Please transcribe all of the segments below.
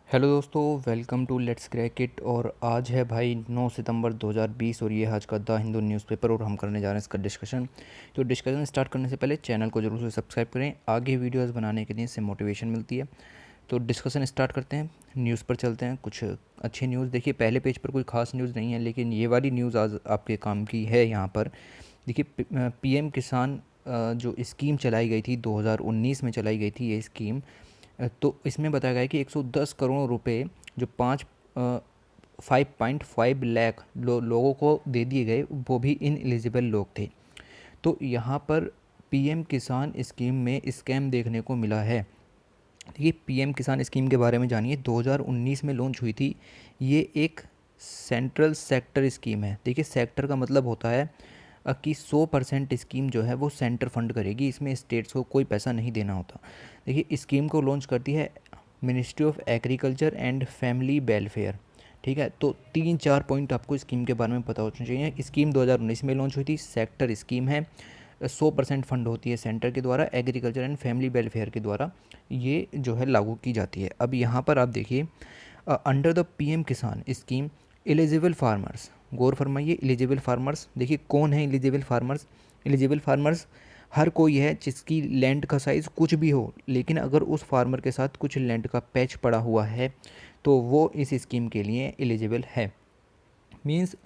Hello दोस्तों, welcome to let's crack it. और आज है भाई 9 सितंबर 2020 और ये आज का द हिंदू न्यूज़पेपर और हम करने जा रहे हैं इसका डिस्कशन। तो डिस्कशन स्टार्ट करने से पहले चैनल को जरूर से सब्सक्राइब करें, आगे वीडियोस बनाने के लिए इससे मोटिवेशन मिलती है। तो डिस्कशन स्टार्ट करते हैं, न्यूज़ पर चलते हैं। कुछ अच्छी न्यूज़ देखिए, पहले पेज पर कोई खास न्यूज़ नहीं है, लेकिन ये वाली न्यूज़ आज आपके काम की है। यहाँ पर देखिए, पीएम किसान जो स्कीम चलाई गई थी 2019 में चलाई गई थी ये स्कीम। तो इसमें बताया गया है कि 110 करोड़ रुपए जो 5.5 लाख लोगों को दे दिए गए, वो भी इन एलिजिबल लोग थे। तो यहाँ पर पीएम किसान स्कीम में स्कैम देखने को मिला है। देखिए, पीएम किसान स्कीम के बारे में जानिए। 2019 में लॉन्च हुई थी। ये एक सेंट्रल सेक्टर स्कीम है। देखिए, सेक्टर का मतलब होता है कि 100% स्कीम जो है वो सेंटर फंड करेगी, इसमें स्टेट्स को कोई पैसा नहीं देना होता। देखिए, स्कीम को लॉन्च करती है ministry of agriculture and family welfare. ठीक है, तो 3-4 पॉइंट आपको स्कीम के बारे में पता होना चाहिए। स्कीम 2019 में लॉन्च हुई थी, सेक्टर स्कीम है, 100% फंड होती है सेंटर के द्वारा, एग्रीकल्चर एंड फैमिली वेलफेयर के द्वारा ये जो है लागू की जाती है। अब यहाँ पर आप देखिए, अंडर द पीएम किसान स्कीम एलिजिबल फार्मर्स, गौर फरमाइए, एलिजिबल फार्मर्स। देखिए, कौन है एलिजिबल फार्मर्स? एलिजिबल फार्मर्स हर कोई है जिसकी लैंड का साइज़ कुछ भी हो, लेकिन अगर उस फार्मर के साथ कुछ लैंड का पैच पड़ा हुआ है तो वो इस स्कीम के लिए एलिजिबल है। मीन्स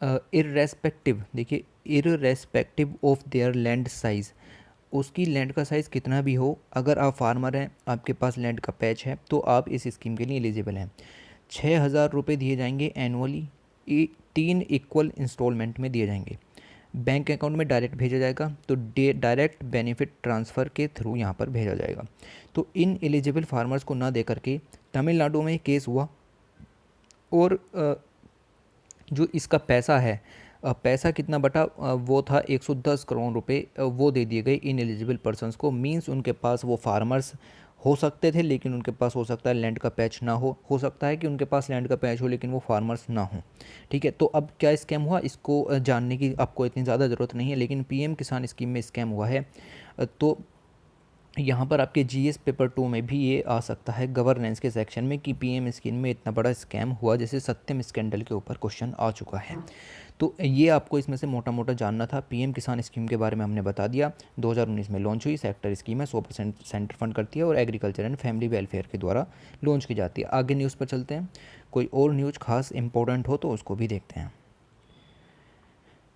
इर्रेस्पेक्टिव, देखिए, irrespective of their land size, उसकी लैंड का साइज़ कितना भी हो, अगर आप फार्मर हैं, आपके पास लैंड का पैच है, तो आप इस स्कीम के लिए एलिजिबल हैं। 6,000 रुपये दिए जाएंगे एनुअली, 3 इक्वल इंस्टॉलमेंट में दिए जाएंगे। बैंक अकाउंट में डायरेक्ट भेजा जाएगा, तो डायरेक्ट बेनिफिट ट्रांसफ़र के थ्रू यहाँ पर भेजा जाएगा। तो इन एलिजिबल फार्मर्स को ना दे करके तमिलनाडु में केस हुआ, और जो इसका पैसा है, पैसा कितना बटा, वो था 110 करोड़ रुपए, वो दे दिए गए इन एलिजिबल पर्सन्स को। मींस उनके पास वो फार्मर्स हो सकते थे, लेकिन उनके पास हो सकता है लैंड का पैच ना हो सकता है कि उनके पास लैंड का पैच हो लेकिन वो फार्मर्स ना हो। ठीक है, तो अब क्या स्कैम हुआ, इसको जानने की आपको इतनी ज़्यादा ज़रूरत नहीं है, लेकिन पीएम किसान स्कीम में स्कैम हुआ है। तो यहाँ पर आपके जीएस पेपर 2 में भी ये आ सकता है गवर्नेंस के सेक्शन में, कि पीएम स्कीम में इतना बड़ा स्कैम हुआ, जैसे सत्यम स्कैंडल के ऊपर क्वेश्चन आ चुका है। तो ये आपको इसमें से मोटा मोटा जानना था। पीएम किसान स्कीम के बारे में हमने बता दिया। 2019 में लॉन्च हुई, सेक्टर स्कीम है, 100% सेंटर फंड करती है और एग्रीकल्चर एंड फैमिली वेलफेयर के द्वारा लॉन्च की जाती है। आगे न्यूज़ पर चलते हैं, कोई और न्यूज़ खास इंपॉर्टेंट हो तो उसको भी देखते हैं।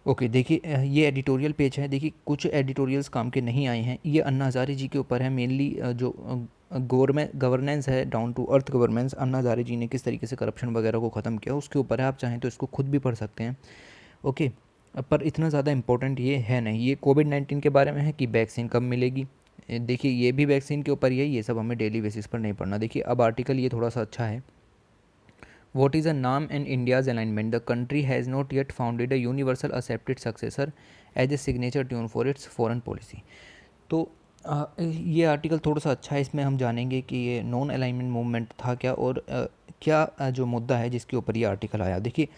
ओके, देखिए, ये एडिटोरियल पेज है। देखिए, कुछ एडिटोरियल्स काम के नहीं आए हैं। ये अन्ना हज़ारे जी के ऊपर है मेनली, जो गवर्नेंस है, डाउन टू अर्थ गवर्नेंस, अन्ना हज़ारे जी ने किस तरीके से करप्शन वगैरह को ख़त्म किया उसके ऊपर है। आप चाहें तो इसको खुद भी पढ़ सकते हैं। ओके, पर इतना ज़्यादा इंपॉर्टेंट ये है नहीं। ये कोविड-19 के बारे में है कि वैक्सीन कब मिलेगी। देखिए, ये भी वैक्सीन के ऊपर ही है। ये सब हमें डेली बेसिस पर नहीं पढ़ना। देखिए, अब आर्टिकल ये थोड़ा सा अच्छा है। What is a NAM and India's alignment? The country has not yet founded a universal accepted successor as a signature tune for its foreign policy. तो ये आर्टिकल थोड़ा सा अच्छा है। इसमें हम जानेंगे कि ये नॉन अलाइनमेंट मूवमेंट था क्या, और क्या जो मुद्दा है जिसके ऊपर ये आर्टिकल आया। देखिए,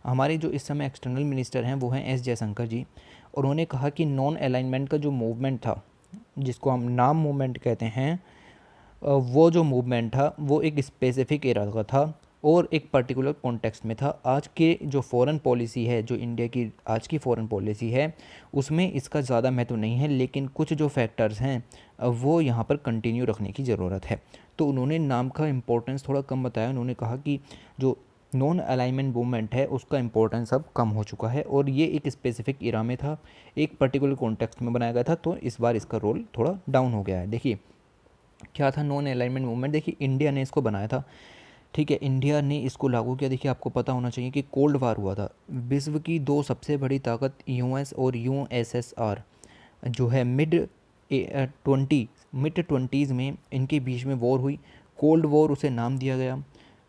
हमारे जो इस समय एक्सटर्नल मिनिस्टर हैं वो हैं एस जयशंकर जी। और उन्होंने कहा कि नॉन अलाइनमेंट का जो मूवमेंट था, जिसको हम नाम मूवमेंट कहते हैं, वो जो मूवमेंट था वो एक स्पेसिफिक एरा का था और एक पर्टिकुलर कॉन्टेक्स्ट में था। आज के जो फ़ॉरेन पॉलिसी है, जो इंडिया की आज की फ़ॉरेन पॉलिसी है, उसमें इसका ज़्यादा महत्व नहीं है, लेकिन कुछ जो फैक्टर्स हैं वो यहाँ पर कंटिन्यू रखने की ज़रूरत है। तो उन्होंने नाम का इम्पोर्टेंस थोड़ा कम बताया। उन्होंने कहा कि जो नॉन अलाइनमेंट मूवमेंट है उसका इम्पोर्टेंस अब कम हो चुका है, और ये एक स्पेसिफिक इरा में था, एक पर्टिकुलर कॉन्टेक्स्ट में बनाया गया था, तो इस बार इसका रोल थोड़ा डाउन हो गया है। देखिए, क्या था नॉन अलाइनमेंट मूवमेंट? देखिए, इंडिया ने इसको बनाया था। ठीक है, इंडिया ने इसको लागू किया। देखिए, आपको पता होना चाहिए कि कोल्ड वार हुआ था। विश्व की दो सबसे बड़ी ताकत यूएस और यूएसएसआर जो है मिड ट्वेंटीज़ में इनके बीच में वॉर हुई। कोल्ड वॉर उसे नाम दिया गया।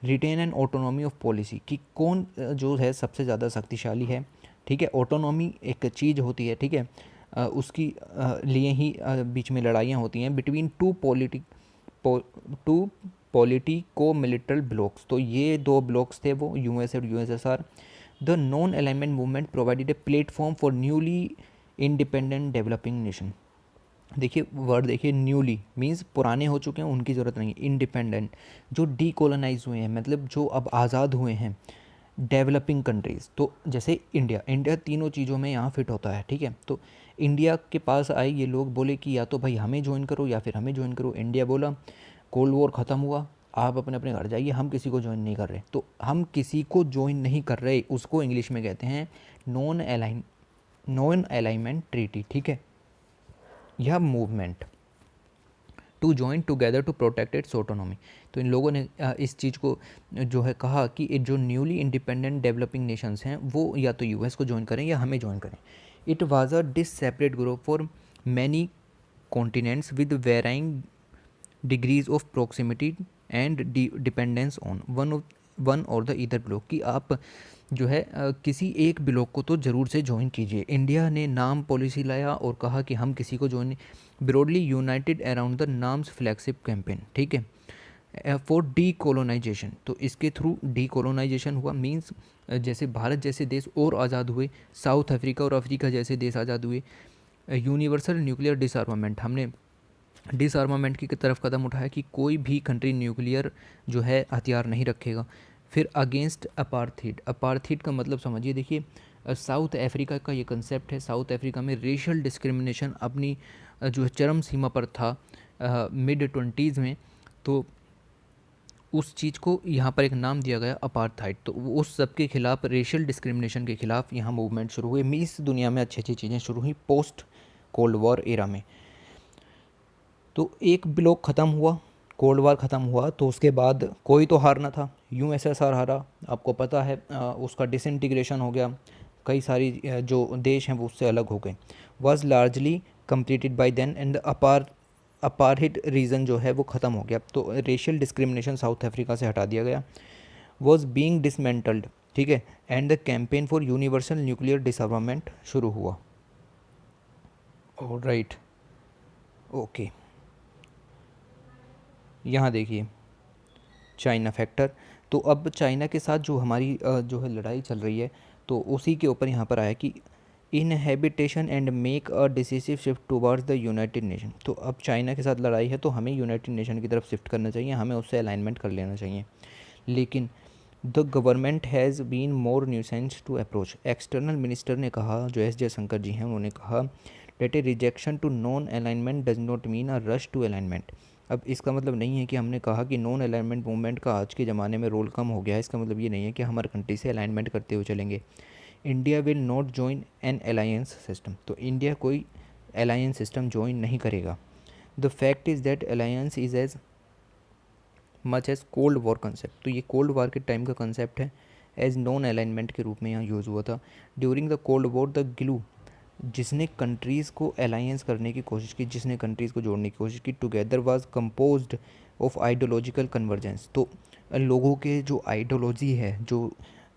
Retain and autonomy of policy, कि कौन जो है सबसे ज़्यादा शक्तिशाली है। ठीक है, ऑटोनॉमी एक चीज़ होती है। ठीक है, उसकी लिए ही बीच में लड़ाइयाँ होती हैं बिटवीन टू पॉलिटिको मिलिट्रल ब्लॉक्स। तो ये दो ब्लॉक्स थे, वो यूएस और USSR. The non alignment movement provided a platform for newly independent developing nation. देखिए वर्ड देखिए, न्यूली मीन्स पुराने हो चुके हैं, उनकी ज़रूरत नहीं है। इंडिपेंडेंट, जो डीकोलोनाइज हुए हैं, मतलब जो अब आज़ाद हुए हैं। डेवलपिंग कंट्रीज़, तो जैसे इंडिया, इंडिया तीनों चीज़ों में यहाँ फिट होता है, ठीक है। तो इंडिया के पास आए ये लोग, बोले कि या तो भाई हमें ज्वाइन करो या फिर हमें ज्वाइन करो। इंडिया बोला, कोल्ड वॉर ख़त्म हुआ, आप अपने अपने घर जाइए, हम किसी को ज्वाइन नहीं कर रहे। तो हम किसी को ज्वाइन नहीं कर रहे, उसको इंग्लिश में कहते हैं नॉन अलाइनमेंट ट्रीटी, ठीक है, यह movement to join together to protect its autonomy. तो इन लोगों ने इस चीज़ को जो है कहा कि ये जो न्यूली इंडिपेंडेंट डेवलपिंग नेशंस हैं वो या तो यूएस को ज्वाइन करें या हमें ज्वाइन करें। It was a disparate group for many continents with varying degrees of proximity and dependence on one or the either bloc, कि आप जो है किसी एक ब्लॉक को तो ज़रूर से ज्वाइन कीजिए। इंडिया ने नाम पॉलिसी लाया और कहा कि हम किसी को join, broadly united around the NAM's flagship campaign, ठीक है, फॉर डी कोलोनाइजेशन। तो इसके थ्रू डी कोलोनाइजेशन हुआ, मीन्स जैसे भारत जैसे देश और आज़ाद हुए, साउथ अफ्रीका और अफ्रीका जैसे देश आज़ाद हुए। यूनिवर्सल न्यूक्लियर डिसआर्मामेंट, हमने डिसआर्मामेंट की तरफ कदम उठाया कि कोई भी कंट्री न्यूक्लियर जो है हथियार नहीं रखेगा। फिर अगेंस्ट अपार्थीड, अपार्थीड का मतलब समझिए, देखिए साउथ अफ्रीका का ये कंसेप्ट है। साउथ अफ्रीका में रेशियल डिस्क्रिमिनेशन अपनी जो है चरम सीमा पर था मिड 20s में। तो उस चीज़ को यहाँ पर एक नाम दिया गया अपार्थाइड। तो उस सब के खिलाफ, रेशियल डिस्क्रिमिनेशन के खिलाफ यहाँ मूवमेंट शुरू हुई। इस दुनिया में अच्छी अच्छी चीज़ें शुरू हुई पोस्ट कोल्ड वॉर एरा में। तो एक ब्लॉक ख़त्म हुआ, कोल्ड वार ख़त्म हुआ, तो उसके बाद कोई तो हारना था, यूएसएसआर हारा, आपको पता है। उसका डिसइंटीग्रेशन हो गया, कई सारी जो देश हैं वो उससे अलग हो गए। Was largely completed by then and apartheid region जो है वो ख़त्म हो गया। तो रेशियल डिस्क्रिमिनेशन साउथ अफ्रीका से हटा दिया गया, वॉज बीइंग डिसमेंटल्ड, ठीक है, and the campaign for universal nuclear डिसआर्मामेंट शुरू हुआ। ऑलराइट, ओके, यहाँ देखिए चाइना फैक्टर। तो अब चाइना के साथ जो हमारी जो है लड़ाई चल रही है, तो उसी के ऊपर यहाँ पर आया कि inhabitation and make a decisive shift towards the United Nation. तो अब चाइना के साथ लड़ाई है तो हमें यूनाइटेड नेशन की तरफ शिफ्ट करना चाहिए, हमें उससे अलाइनमेंट कर लेना चाहिए। लेकिन the government has been more nuisance to approach, external minister ने कहा, जो एस जयशंकर जी हैं, उन्होंने कहा that a rejection to non alignment does not mean a rush to alignment. अब इसका मतलब नहीं है कि हमने कहा कि नॉन अलाइनमेंट मूवमेंट का आज के ज़माने में रोल कम हो गया है। इसका मतलब ये नहीं है कि हमारे कंट्री से अलाइनमेंट करते हुए चलेंगे। India will not join an alliance system, तो इंडिया कोई अलायंस सिस्टम ज्वाइन नहीं करेगा। The fact is that alliance is as much as cold war concept, तो ये कोल्ड वॉर के टाइम का कंसेप्ट है, एज नॉन अलाइनमेंट के रूप में यहाँ यूज़ हुआ था। During the cold war the glue, जिसने कंट्रीज़ को अलायंस करने की कोशिश की, जिसने कंट्रीज़ को जोड़ने की कोशिश की, together was composed of ideological convergence. तो लोगों के जो आइडियोलॉजी है, जो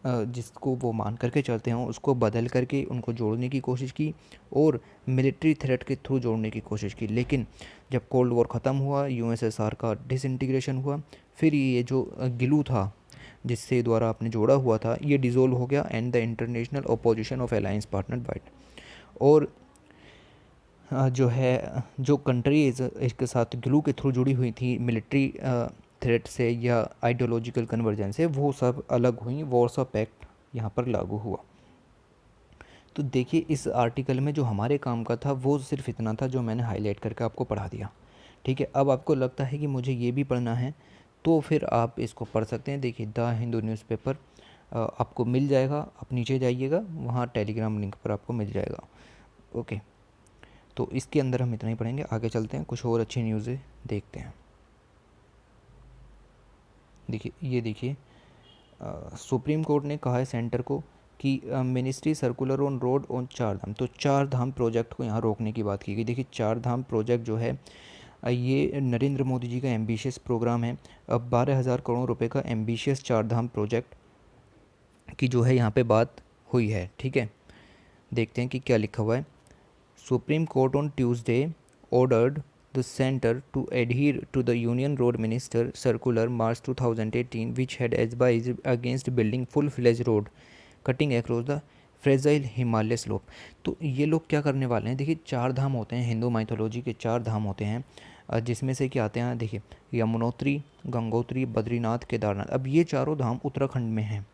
जिसको वो मान करके चलते हैं, उसको बदल करके उनको जोड़ने की कोशिश की और मिलिट्री थ्रेट के थ्रू जोड़ने की कोशिश की। लेकिन जब कोल्ड वॉर ख़त्म हुआ, यूएसएसआर का डिसइंटीग्रेशन हुआ, फिर ये जो गिलू था जिससे द्वारा आपने जोड़ा हुआ था, ये डिज़ोल्व हो गया and the international opposition of alliance partner bite. और जो है जो कंट्रीज़ इसके साथ ग्लू के थ्रू जुड़ी हुई थी मिलिट्री थ्रेट से या आइडियोलॉजिकल कन्वर्जेंस से, वो सब अलग हुई, वॉर्सो पैक्ट यहाँ पर लागू हुआ। तो देखिए इस आर्टिकल में जो हमारे काम का था वो सिर्फ इतना था जो मैंने हाईलाइट करके आपको पढ़ा दिया, ठीक है। अब आपको लगता है कि मुझे ये भी पढ़ना है तो फिर आप इसको पढ़ सकते हैं। देखिए द हिंदू न्यूज़पेपर आपको मिल जाएगा, आप नीचे जाइएगा, वहाँ टेलीग्राम लिंक पर आपको मिल जाएगा। ओके, तो इसके अंदर हम इतना ही पढ़ेंगे, आगे चलते हैं, कुछ और अच्छी न्यूज़ें देखते हैं। देखिए ये देखिए, सुप्रीम कोर्ट ने कहा है सेंटर को कि ministry circular on road on चार धाम, तो चार धाम प्रोजेक्ट को यहाँ रोकने की बात की गई। देखिए चार धाम प्रोजेक्ट जो है ये नरेंद्र मोदी जी का एम्बिशियस प्रोग्राम है। अब 12,000 करोड़ रुपए का एम्बिशियस चार धाम प्रोजेक्ट की जो है यहाँ पे बात हुई है, ठीक है। देखते हैं कि क्या लिखा हुआ है। Supreme Court on Tuesday ordered the center to adhere to the Union Road Minister Circular March 2018, which had advised against building full-fledged road cutting across the fragile Himalaya slope. तो ये लोग क्या करने वाले हैं, देखिए 4 धाम होते हैं, हिंदू माइथोलॉजी के 4 धाम होते हैं, जिसमें से क्या आते हैं, देखिए यमुनोत्री, गंगोत्री, बद्रीनाथ, केदारनाथ। अब ये चारों धाम उत्तराखंड में हैं,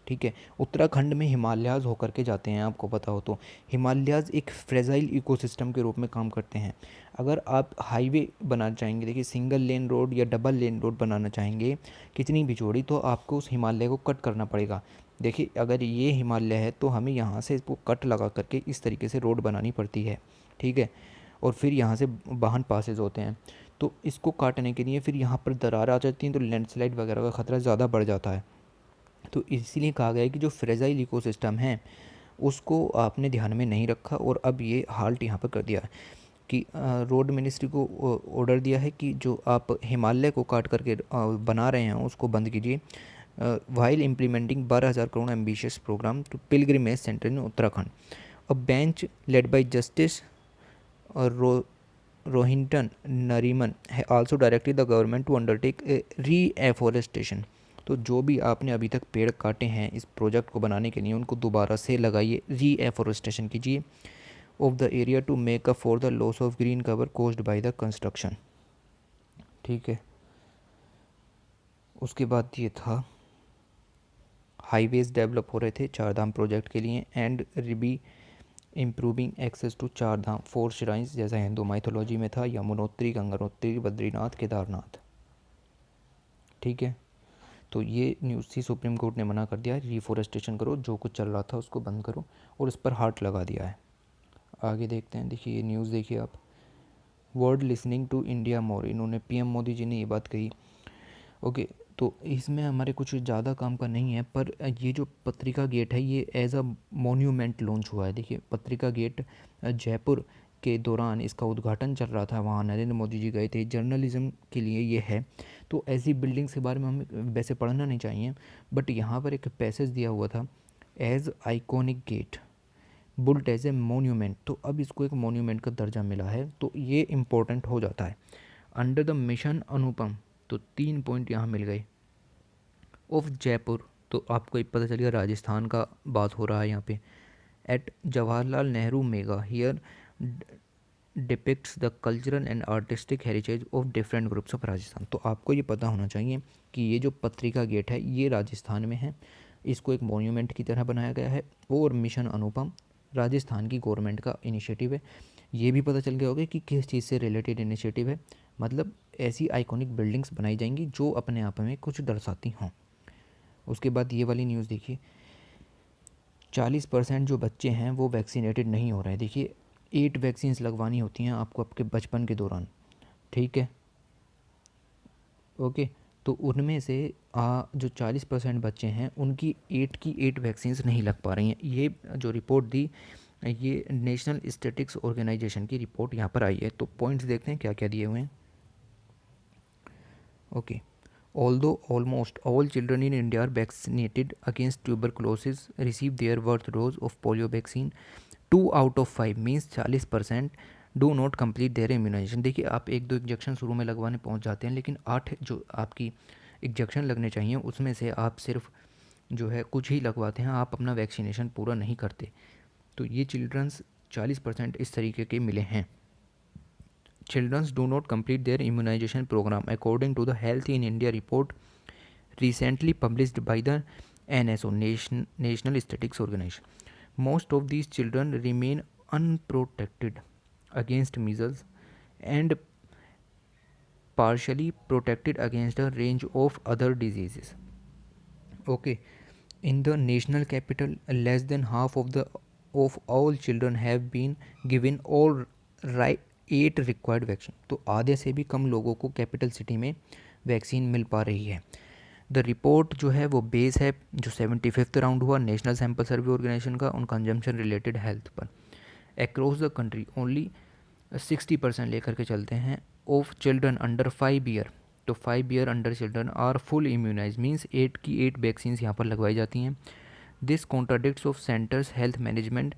ठीक है। उत्तराखंड में हिमालयाज़ होकर के जाते हैं, आपको पता हो तो। हिमालयाज़ एक फ्रेजाइल इकोसिस्टम के रूप में काम करते हैं। अगर आप हाईवे बनाना चाहेंगे, देखिए सिंगल लेन रोड या डबल लेन रोड बनाना चाहेंगे कितनी भी चौड़ी, तो आपको उस हिमालय को कट करना पड़ेगा। देखिए अगर ये हिमालय है तो हमें यहाँ से इसको कट लगा करके इस तरीके से रोड बनानी पड़ती है, ठीक है। और फिर यहाँ से वाहन पासेज होते हैं, तो इसको काटने के लिए फिर यहाँ पर दरार आ जाती हैं, तो लैंडस्लाइड वगैरह का ख़तरा ज़्यादा बढ़ जाता है। तो इसीलिए कहा गया है कि जो फ्रेजाइल इकोसिस्टम है उसको आपने ध्यान में नहीं रखा, और अब ये हाल्ट यहाँ पर कर दिया है कि रोड मिनिस्ट्री को ऑर्डर दिया है कि जो आप हिमालय को काट करके बना रहे हैं उसको बंद कीजिए, while implementing 12,000 crore ambitious programme to pilgrimage centre in Uttarakhand. A bench led by justice Rohinton Nariman has also directed the government to undertake reafforestation. तो जो भी आपने अभी तक पेड़ काटे हैं इस प्रोजेक्ट को बनाने के लिए, उनको दोबारा से लगाइए, री-एफॉरेस्टेशन कीजिए of the area to make up for the loss of green cover caused by the construction, ठीक है। उसके बाद ये था हाईवेज़ डेवलप हो रहे थे 4 धाम प्रोजेक्ट के लिए, एंड रिबी improving access to 4 Dham 4 shrines, जैसा हिंदू माइथोलॉजी में था, यमुनोत्री, गंगोत्री, बद्रीनाथ, केदारनाथ, ठीक है। तो ये न्यूज़ थी, सुप्रीम कोर्ट ने मना कर दिया है, रिफॉरेस्टेशन करो, जो कुछ चल रहा था उसको बंद करो, और इस पर हार्ट लगा दिया है। आगे देखते हैं, देखिए ये न्यूज़ देखिए आप, world listening to India more, इन्होंने पीएम मोदी जी ने ये बात कही, ओके। तो इसमें हमारे कुछ ज़्यादा काम का नहीं है, पर ये जो पत्रिका गेट है ये एज अ मोन्यूमेंट लॉन्च हुआ है। देखिए पत्रिका गेट जयपुर के दौरान इसका उद्घाटन चल रहा था, वहाँ नरेंद्र मोदी जी गए थे, जर्नलिज्म के लिए ये है। तो ऐसी बिल्डिंग्स के बारे में हमें वैसे पढ़ना नहीं चाहिए, बट यहाँ पर एक पैसेज दिया हुआ था, as iconic gate built as a monument, तो अब इसको एक मोन्यूमेंट का दर्जा मिला है, तो ये इम्पोर्टेंट हो जाता है। अंडर द मिशन अनुपम, तो 3 पॉइंट यहाँ मिल गए। ऑफ जयपुर, तो आपको एक पता चलेगा राजस्थान का बात हो रहा है यहाँ पे। At Jawaharlal Nehru mega here depicts the cultural and artistic heritage of different groups of Rajasthan. तो आपको ये पता होना चाहिए कि ये जो पत्रिका गेट है ये राजस्थान में है, इसको एक मॉन्यूमेंट की तरह बनाया गया है, और मिशन अनुपम राजस्थान की गवर्नमेंट का इनिशिएटिव है। ये भी पता चल गया होगा कि किस चीज़ से रिलेटेड इनिशिएटिव है, मतलब ऐसी आइकॉनिक बिल्डिंग्स बनाई जाएंगी जो अपने आप में कुछ दर्शाती हों। उसके बाद ये वाली न्यूज़ देखिए, 40% जो बच्चे हैं वो वैक्सीनेटेड नहीं हो रहे हैं। देखिए 8 वैक्सीन्स लगवानी होती हैं आपको आपके बचपन के दौरान, ठीक है, ओके। तो उनमें से जो 40% बच्चे हैं उनकी 8 की 8 वैक्सीन्स नहीं लग पा रही हैं। ये जो रिपोर्ट दी, ये नेशनल स्टैटिस्टिक्स ऑर्गेनाइजेशन की रिपोर्ट यहाँ पर आई है। तो पॉइंट्स देखते हैं क्या क्या दिए हुए हैं, okay. Although almost all children in India are vaccinated against tuberculosis receive their birth dose of polio vaccine, 2 out of 5 means 40% do not complete their immunization। देखिए आप 1-2 इंजेक्शन शुरू में लगवाने पहुंच जाते हैं, लेकिन 8 जो आपकी इंजेक्शन लगने चाहिए उसमें से आप सिर्फ जो है कुछ ही लगवाते हैं, आप अपना वैक्सीनेशन पूरा नहीं करते। तो ये चिल्ड्रंस 40% इस तरीके के मिले हैं। Children do not complete their immunization program according to the Health in India report recently published by the NSO, National Statistics Organization. Most of these children remain unprotected against measles and partially protected against a range of other diseases. Okay, in the national capital, less than half of all children have been given all right 8 required vaccine. तो आधे से भी कम लोगों को capital city में vaccine मिल पा रही है। द रिपोर्ट जो है वो बेस है जो 75th राउंड हुआ नेशनल सैम्पल सर्वे ऑर्गेनाइजेशन का उन कंजम्पशन रिलेटेड हेल्थ पर। अक्रॉस द कंट्री ओनली 60% लेकर के चलते हैं ऑफ चिल्ड्रन अंडर 5 ईयर। तो 5 year under children are full immunise, means 8 की 8 वैक्सीन यहाँ पर लगवाई जाती हैं। This contradicts of centres health management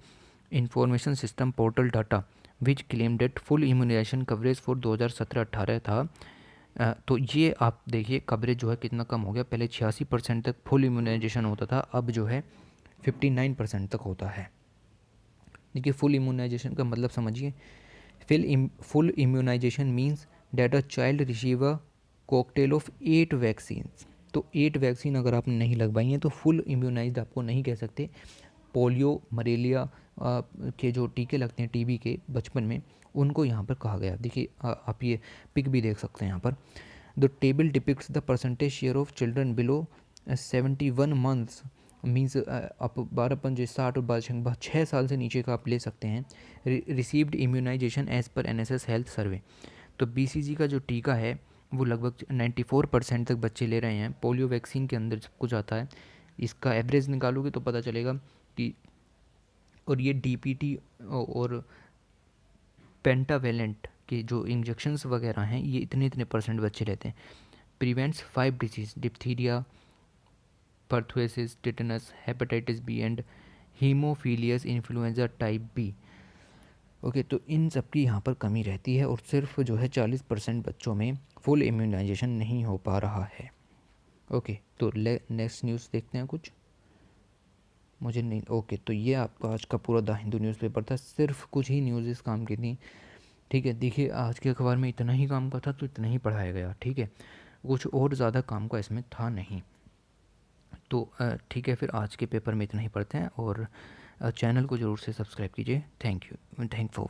information system portal data which claim that full immunisation coverage for 2017-18 था। तो ये आप देखिए कवरेज जो है कितना कम हो गया, पहले 86% तक फुल इम्यूनाइजेशन होता था, अब जो है 59% तक होता है। देखिए फुल इम्यूनाइजेशन का मतलब समझिए। Full immunisation means that a child receive a cocktail of 8 vaccines. तो 8 वैक्सीन अगर आपने नहीं लगवाई हैं तो फुल इम्यूनाइज्ड आपको नहीं कह सकते। पोलियो, मलेरिया के जो टीके लगते हैं टीबी के बचपन में, उनको यहाँ पर कहा गया। देखिए आप ये पिक भी देख सकते हैं यहाँ पर। The table depicts the percentage share of children below 71 months means आप 12 5 60 और 6 साल से नीचे का आप ले सकते हैं। रिसीव्ड इम्यूनाइजेशन एज पर NSS हेल्थ सर्वे। तो BCG का जो टीका है वो लगभग 94% तक बच्चे ले रहे हैं। पोलियो वैक्सीन के अंदर सब कुछ आता है, इसका एवरेज निकालोगे तो पता चलेगा कि, और ये DPT और पेंटावेलेंट के जो इंजेक्शंस वगैरह हैं ये इतने इतने परसेंट बच्चे लेते हैं। Prevents 5 disease, diphtheria, pertussis, tetanus, hepatitis B and haemophilus influenza type B. Okay, तो इन सब की यहाँ पर कमी रहती है और सिर्फ जो है 40% बच्चों में फुल इम्यूनाइजेशन नहीं हो पा रहा है। ओके, तो नेक्स्ट न्यूज़ देखते हैं कुछ। मुझे नहीं, ओके, तो ये आपका आज का पूरा द हिंदू न्यूज़पेपर था। सिर्फ कुछ ही न्यूज़ इस काम की थी, ठीक है। देखिए आज के अखबार में इतना ही काम का था तो इतना ही पढ़ाया गया, ठीक है। कुछ और ज़्यादा काम का इसमें था नहीं। तो ठीक है, फिर आज के पेपर में इतना ही पढ़ते हैं और चैनल को ज़रूर से सब्सक्राइब कीजिए। Thank you, thank for